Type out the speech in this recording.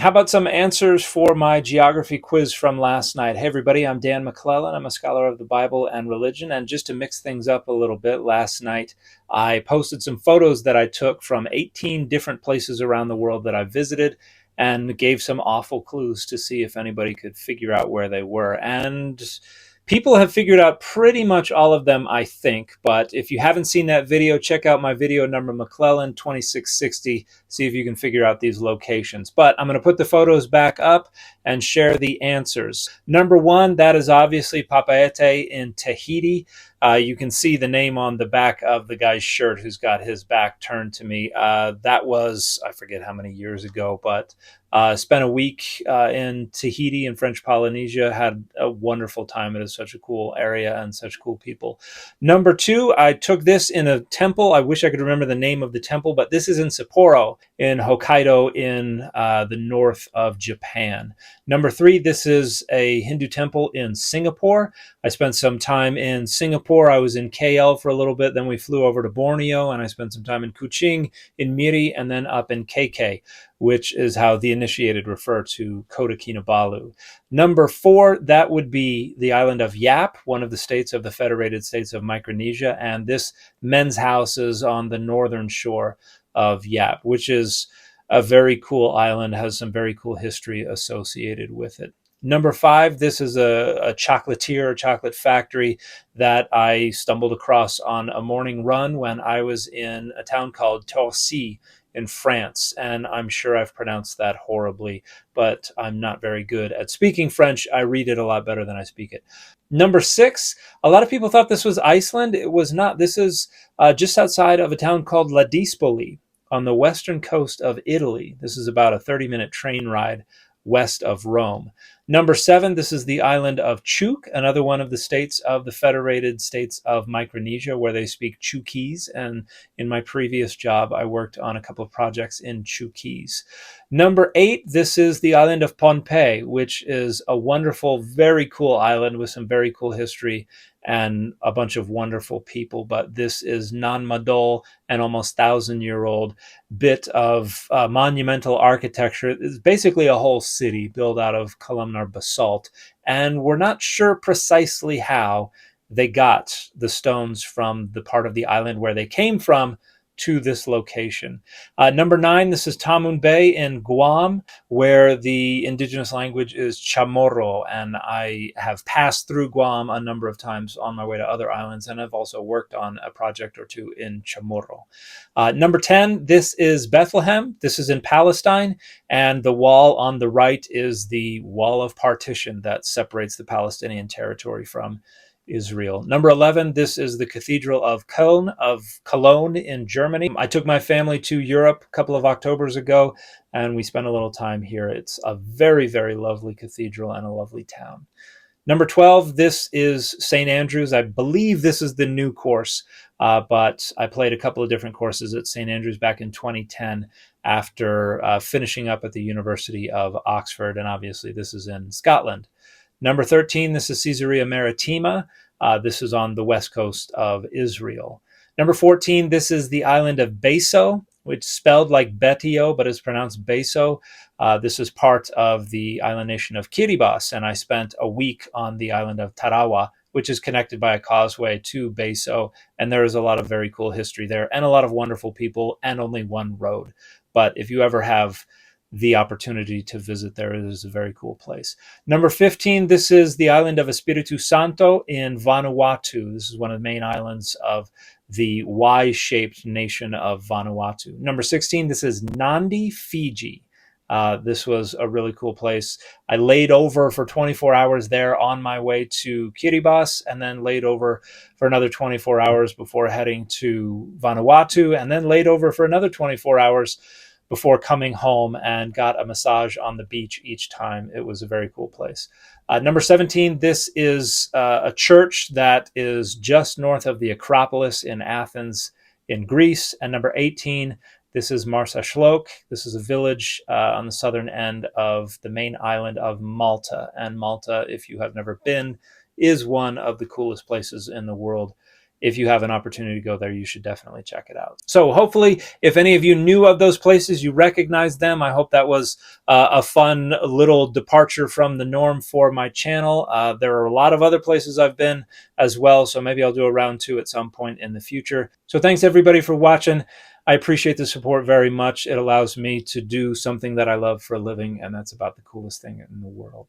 How about some answers for my geography quiz from last night? Hey, everybody, I'm Dan McClellan. I'm a scholar of the Bible and religion. And just to mix things up a little bit, last night I posted some photos that I took from 18 different places around the world that I visited and gave some awful clues to see if anybody could figure out where they were. And people have figured out pretty much all of them, I think. But if you haven't seen that video, check out my video number, McClellan 2660. See if you can figure out these locations. But I'm going to put the photos back up and share the answers. Number one, that is obviously Papeete in Tahiti. You can see the name on the back of the guy's shirt who's got his back turned to me. That was, I forget how many years ago, but spent a week in Tahiti in French Polynesia, had a wonderful time. It is such a cool area and such cool people. Number two, I took this in a temple. I wish I could remember the name of the temple, but this is in Sapporo in Hokkaido in the north of Japan. Number three, this is a Hindu temple in Singapore. I spent some time in Singapore. I was in KL for a little bit. Then we flew over to Borneo, and I spent some time in Kuching, in Miri, and then up in KK, which is how the initiated refer to Kota Kinabalu. Number four, that would be the island of Yap, one of the states of the Federated States of Micronesia. And this men's house is on the northern shore of Yap, which is a very cool island, has some very cool history associated with it. Number five, this is a chocolatier, a chocolate factory that I stumbled across on a morning run when I was in a town called Torcy in France. And I'm sure I've pronounced that horribly, but I'm not very good at speaking French. I read it a lot better than I speak it. Number six, a lot of people thought this was Iceland. It was not. This is just outside of a town called Ladispoli on the western coast of Italy. This is about a 30-minute train ride west of Rome. Number seven, this is the island of Chuuk, another one of the states of the Federated States of Micronesia, where they speak Chuukese. And in my previous job, I worked on a couple of projects in Chuukese. Number eight, this is the island of Pohnpei, which is a wonderful, very cool island with some very cool history and a bunch of wonderful people. But this is Nan Madol, an almost 1,000-year-old bit of monumental architecture. It's basically a whole city built out of columnar basalt. And we're not sure precisely how they got the stones from the part of the island where they came from to this location. Number nine, this is Tamun Bay in Guam, where the indigenous language is Chamorro. And I have passed through Guam a number of times on my way to other islands, and I've also worked on a project or two in Chamorro. Number 10, this is Bethlehem. This is in Palestine, and the wall on the right is the wall of partition that separates the Palestinian territory from Israel. Number 11, this is the Cathedral of Cologne in Germany. I took my family to Europe a couple of Octobers ago, and we spent a little time here. It's a very, very lovely cathedral and a lovely town. Number 12, this is St. Andrews. I believe this is the new course, but I played a couple of different courses at St. Andrews back in 2010 after finishing up at the University of Oxford, and obviously this is in Scotland. Number 13, this is Caesarea Maritima. This is on the west coast of Israel. Number 14, this is the island of Beso, which is spelled like Betio, but is pronounced Beso. This is part of the island nation of Kiribati, and I spent a week on the island of Tarawa, which is connected by a causeway to Beso, and there is a lot of very cool history there, and a lot of wonderful people, and only one road. But if you ever have the opportunity to visit there, it is a very cool place. Number 15, this is the island of Espiritu Santo in Vanuatu. This is one of the main islands of the Y-shaped nation of Vanuatu. Number 16, this is Nandi, Fiji. This was a really cool place. I laid over for 24 hours there on my way to Kiribati, and then laid over for another 24 hours before heading to Vanuatu, and then laid over for another 24 hours before coming home, and got a massage on the beach each time. It was a very cool place. Number 17, this is a church that is just north of the Acropolis in Athens in Greece. And number 18, this is Marsa Shlok. This is a village on the southern end of the main island of Malta. And Malta, if you have never been, is one of the coolest places in the world. if you have an opportunity to go there, you should definitely check it out. So hopefully, if any of you knew of those places, you recognize them. I hope that was a fun little departure from the norm for my channel. There are a lot of other places I've been as well, so maybe I'll do a round two at some point in the future. So thanks everybody for watching. I appreciate the support very much. It allows me to do something that I love for a living, and that's about the coolest thing in the world.